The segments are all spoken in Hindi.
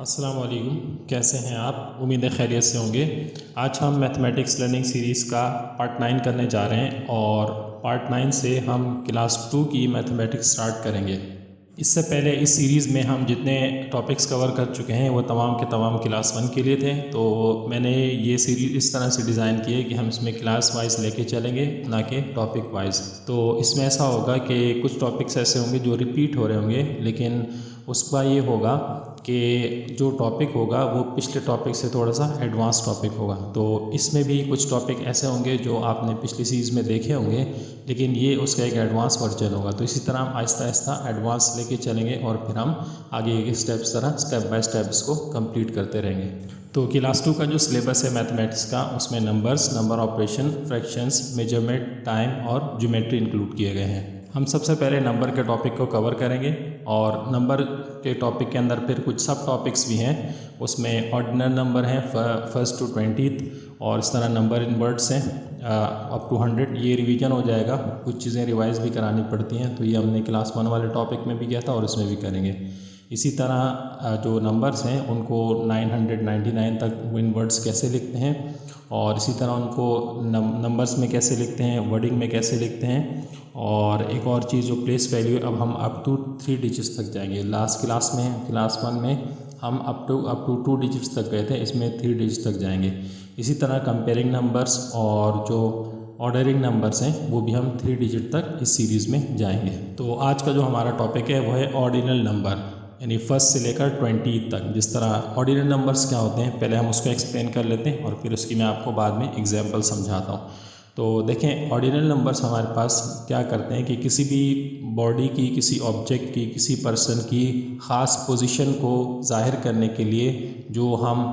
अस्सलाम वालेकुम, कैसे हैं आप? उम्मीद है खैरियत से होंगे। आज हम मैथमेटिक्स लर्निंग सीरीज़ का पार्ट 9 करने जा रहे हैं और पार्ट 9 से हम क्लास 2 की मैथमेटिक्स स्टार्ट करेंगे। इससे पहले इस सीरीज़ में हम जितने टॉपिक्स कवर कर चुके हैं वो तमाम के तमाम क्लास 1 के लिए थे। तो मैंने ये सीरीज़ इस तरह से डिज़ाइन की है कि हम इसमें क्लास वाइज लेके चलेंगे, ना कि टॉपिक वाइज। तो इसमें ऐसा होगा कि कुछ टॉपिक्स ऐसे होंगे जो रिपीट हो रहे होंगे, लेकिन उसका ये होगा कि जो टॉपिक होगा वो पिछले टॉपिक से थोड़ा सा एडवांस टॉपिक होगा। तो इसमें भी कुछ टॉपिक ऐसे होंगे जो आपने पिछली सीरीज़ में देखे होंगे, लेकिन ये उसका एक एडवांस वर्जन होगा। तो इसी तरह हम आहिस्ता आहिस्ता एडवांस लेके चलेंगे और फिर हम आगे के स्टेप बाय स्टेप इसको कंप्लीट करते रहेंगे। तो क्लास 2 का जो सिलेबस है मैथमेटिक्स का, उसमें numbers, number operation, fractions, measurement, time और ज्योमेट्री इंक्लूड किए गए हैं। हम सबसे पहले नंबर के टॉपिक को कवर करेंगे और नंबर के टॉपिक के अंदर फिर कुछ सब टॉपिक्स भी हैं। उसमें ऑर्डिनल नंबर हैं फर्स्ट टू 20th, और इस तरह नंबर इन वर्ड्स हैं अप टू 100। ये रिवीजन हो जाएगा, कुछ चीज़ें रिवाइज भी करानी पड़ती हैं, तो ये हमने क्लास 1 वाले टॉपिक में भी किया था और इसमें भी करेंगे। इसी तरह जो नंबर्स हैं उनको 999 तक इन वर्ड्स कैसे लिखते हैं, और इसी तरह उनको नंबर्स में कैसे लिखते हैं, वर्डिंग में कैसे लिखते हैं। और एक और चीज़ जो प्लेस वैल्यू, अब हम अप टू 3 डिजिट्स तक जाएंगे। लास्ट क्लास में क्लास 1 में हम अप टू 2 डिजिट्स तक गए थे, इसमें 3 डिजिट्स तक जाएंगे। इसी तरह कंपेयरिंग नंबर्स और जो ऑर्डरिंग नंबर्स हैं वो भी हम 3 डिजिट तक इस सीरीज़ में जाएंगे। तो आज का जो हमारा टॉपिक है वो है ऑर्डिनल नंबर, यानी फर्स्ट से लेकर 20 तक। जिस तरह ऑर्डिनल नंबर्स क्या होते हैं पहले हम उसको एक्सप्लेन कर लेते हैं और फिर उसकी मैं आपको बाद में एग्जांपल समझाता हूँ। तो देखें, ऑर्डिनल नंबर्स हमारे पास क्या करते हैं कि किसी भी बॉडी की, किसी ऑब्जेक्ट की, किसी पर्सन की ख़ास पोजीशन को ज़ाहिर करने के लिए जो हम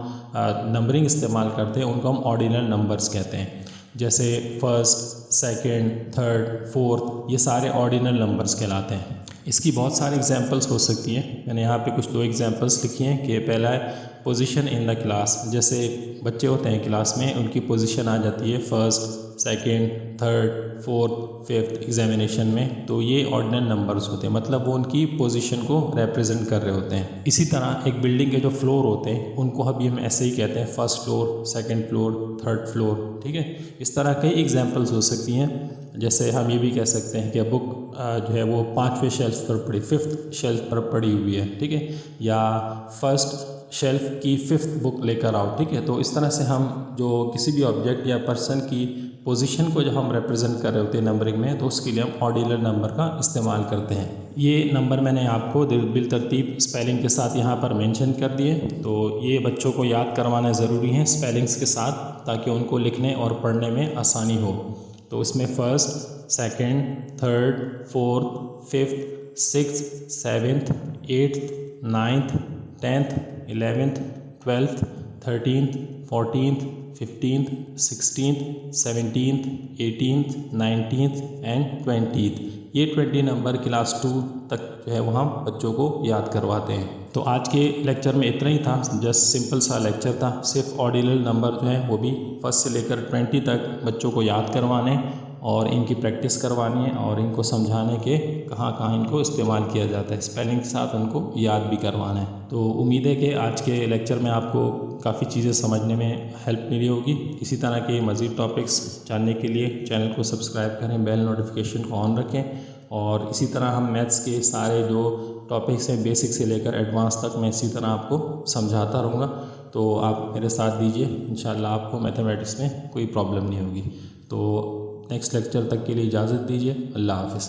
नंबरिंग इस्तेमाल करते हैं उनको हम ऑर्डिनल नंबर्स कहते हैं। जैसे फर्स्ट, सेकंड, थर्ड, फोर्थ, ये सारे ऑर्डिनल नंबर्स कहलाते हैं। इसकी बहुत सारी एग्जांपल्स हो सकती हैं। मैंने यहाँ पे कुछ 2 एग्जांपल्स लिखी हैं कि पहला है पोजीशन इन द क्लास। जैसे बच्चे होते हैं क्लास में, उनकी पोजीशन आ जाती है first, second, third, fourth, fifth examination में, तो ये ऑर्डिनल नंबर्स होते हैं, मतलब वो उनकी पोजीशन को रिप्रेजेंट कर रहे होते हैं। इसी तरह एक बिल्डिंग के जो फ्लोर होते हैं उनको अभी हम ऐसे ही कहते हैं, first floor, second floor, third floor, ठीक है। इस तरह कई एग्जांपल्स हो सकती हैं। जैसे हम ये भी कह सकते हैं कि बुक जो है वो 5वें शेल्फ पर पड़ी, 5th शेल्फ पर पड़ी हुई है, ठीक है, या फर्स्ट शेल्फ की 5th बुक लेकर आओ, ठीक है। तो इस तरह से हम जो किसी भी ऑब्जेक्ट या पर्सन की पोजीशन को जो हम रिप्रेजेंट कर रहे होते हैं नंबरिंग में, तो उसके लिए हम ऑर्डिनल नंबर का इस्तेमाल करते हैं। ये नंबर मैंने आपको बिल तरतीब स्पेलिंग के साथ यहाँ पर मेंशन कर दिए, तो ये बच्चों को याद करवाना ज़रूरी है स्पेलिंग्स के साथ, ताकि उनको लिखने और पढ़ने में आसानी हो। तो इसमें first, second, third, fourth, fifth, sixth, seventh, 8th, 9th, 10th, 11th, 12th, 13th, 14th, 15th, 16th, 17th, 18th, 19th and 20th। ये 20 नंबर क्लास 2 तक जो है वो हम बच्चों को याद करवाते हैं। तो आज के लेक्चर में इतना ही था, जस्ट सिंपल सा लेक्चर था। सिर्फ ऑर्डिनल नंबर जो है वो भी फर्स्ट से लेकर 20 तक बच्चों को याद करवाने और इनकी प्रैक्टिस करवानी है और इनको समझाने के कहाँ कहाँ इनको इस्तेमाल किया जाता है, स्पेलिंग के साथ उनको याद भी करवाना है। तो उम्मीद है कि आज के लेक्चर में आपको काफ़ी चीज़ें समझने में हेल्प मिली होगी। इसी तरह के मज़ीद टॉपिक्स जानने के लिए चैनल को सब्सक्राइब करें, बेल नोटिफिकेशन को ऑन रखें, और इसी तरह हम मैथ्स के सारे जो टॉपिक्स हैं बेसिक से लेकर एडवांस तक मैं इसी तरह आपको समझाता रहूँगा। तो आप मेरे साथ दीजिए, इंशाल्लाह आपको मैथमेटिक्स में कोई प्रॉब्लम नहीं होगी। तो नेक्स्ट लेक्चर तक के लिए इजाज़त दीजिए। अल्लाह हाफ़िज़।